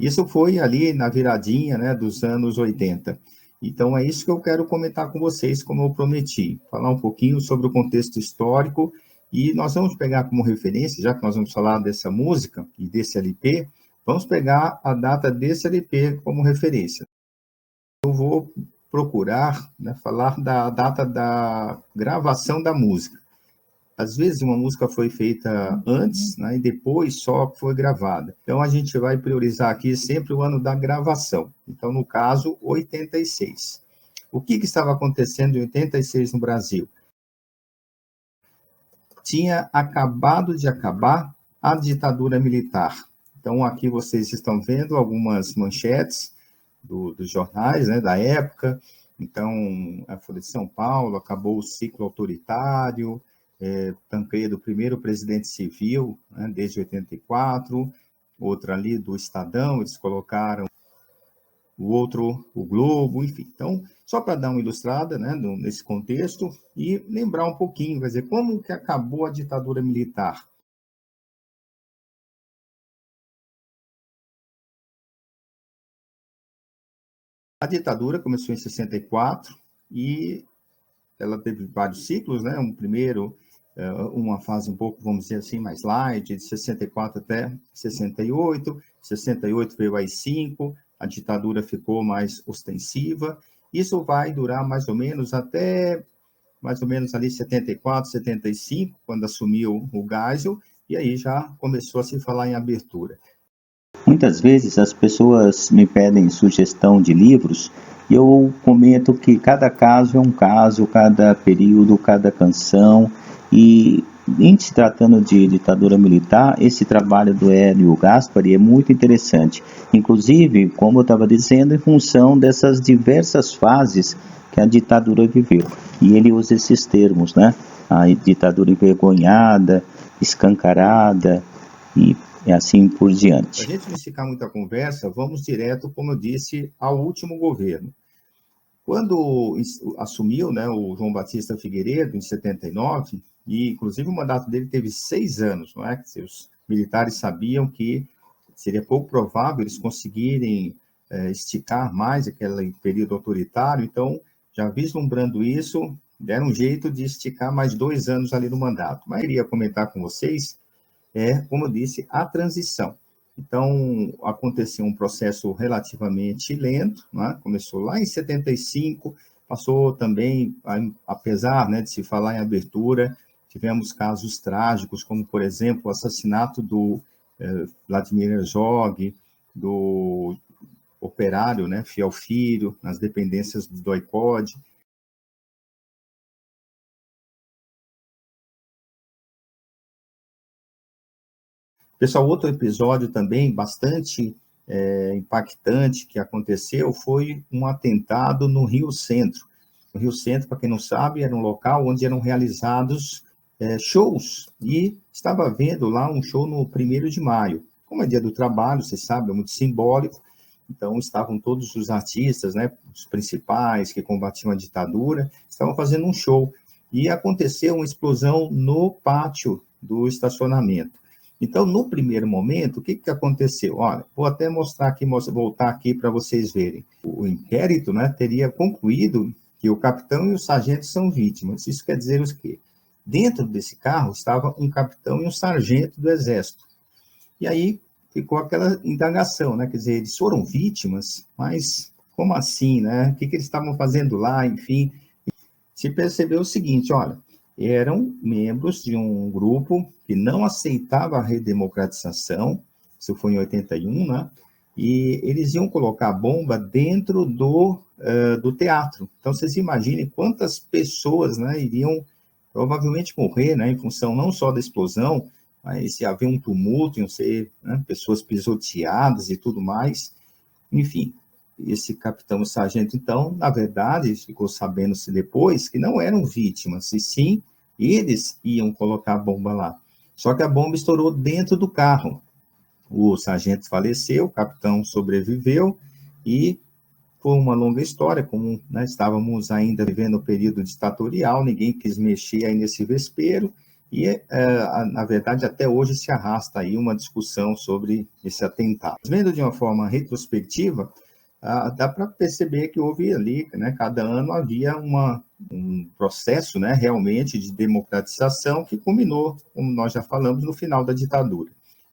Isso foi ali na viradinha, né, dos anos 80. Então, é isso que eu quero comentar com vocês, como eu prometi, falar um pouquinho sobre o contexto histórico, e nós vamos pegar como referência, já que nós vamos falar dessa música e desse LP, vamos pegar a data desse LP como referência. Eu vou procurar, né, falar da data da gravação da música. Às vezes uma música foi feita antes, né, e depois só foi gravada. Então a gente vai priorizar aqui sempre o ano da gravação. Então, no caso, 86. O que estava acontecendo em 86 no Brasil? Tinha acabado de acabar a ditadura militar. Então, aqui vocês estão vendo algumas manchetes dos jornais, né, da época. Então, a Folha de São Paulo, acabou o ciclo autoritário, Tancredo, primeiro presidente civil, né, desde 84, outra ali do Estadão, eles colocaram o outro, o Globo, enfim. Então, só para dar uma ilustrada, né, nesse contexto, e lembrar um pouquinho, quer dizer, como que acabou a ditadura militar. A ditadura começou em 64 e ela teve vários ciclos, né? Um primeiro, uma fase um pouco, vamos dizer assim, mais light, de 64 até 68. 68 veio o AI-5, a ditadura ficou mais ostensiva. Isso vai durar mais ou menos até mais ou menos ali 74, 75, quando assumiu o Geisel, e aí já começou a se falar em abertura. Muitas vezes as pessoas me pedem sugestão de livros e eu comento que cada caso é um caso, cada período, cada canção. E em se tratando de ditadura militar, esse trabalho do Hélio Gaspari é muito interessante. Inclusive, como eu estava dizendo, em função dessas diversas fases que a ditadura viveu. E ele usa esses termos, né? A ditadura envergonhada, escancarada e assim por diante. Para a gente não esticar muita conversa, vamos direto, como eu disse, ao último governo. Quando assumiu, né, o João Batista Figueiredo, em 79, e inclusive o mandato dele teve 6 anos, não é? Os militares sabiam que seria pouco provável eles conseguirem esticar mais aquele período autoritário, então, já vislumbrando isso, deram um jeito de esticar mais 2 anos ali no mandato. Mas eu iria comentar com vocês, como eu disse, a transição. Então, aconteceu um processo relativamente lento, né? Começou lá em 75, passou também, apesar, né, de se falar em abertura, tivemos casos trágicos, como, por exemplo, o assassinato do Vladimir Herzog, do operário, né, Fiel Filho, nas dependências do DOI-CODE. Pessoal, outro episódio também bastante impactante que aconteceu foi um atentado no Rio Centro. O Rio Centro, para quem não sabe, era um local onde eram realizados shows, e estava havendo lá um show no 1º de maio. Como é dia do trabalho, vocês sabem, é muito simbólico, então estavam todos os artistas, né, os principais que combatiam a ditadura, estavam fazendo um show, e aconteceu uma explosão no pátio do estacionamento. Então, no primeiro momento, o que aconteceu? Olha, vou até mostrar aqui, voltar aqui para vocês verem. O inquérito, né, teria concluído que o capitão e o sargento são vítimas. Isso quer dizer o quê? Dentro desse carro estava um capitão e um sargento do Exército. E aí ficou aquela indagação, né? Quer dizer, eles foram vítimas, mas como assim, né? O que eles estavam fazendo lá? Enfim, se percebeu o seguinte, olha, eram membros de um grupo que não aceitava a redemocratização, isso foi em 81, né? E eles iam colocar a bomba dentro do teatro. Então, vocês imaginem quantas pessoas, né, iriam provavelmente morrer, né, em função não só da explosão, mas se haver um tumulto, iam ser, né, pessoas pisoteadas e tudo mais. Enfim, esse capitão e sargento, então, na verdade, ficou sabendo-se depois que não eram vítimas, e sim, eles iam colocar a bomba lá. Só que a bomba estourou dentro do carro. O sargento faleceu, o capitão sobreviveu, e foi uma longa história, como, né, estávamos ainda vivendo o período ditatorial, ninguém quis mexer aí nesse vespeiro, E, na verdade, até hoje se arrasta aí uma discussão sobre esse atentado. Vendo de uma forma retrospectiva, dá para perceber que houve ali, né, cada ano havia um processo, né, realmente de democratização que culminou, como nós já falamos, no final da ditadura.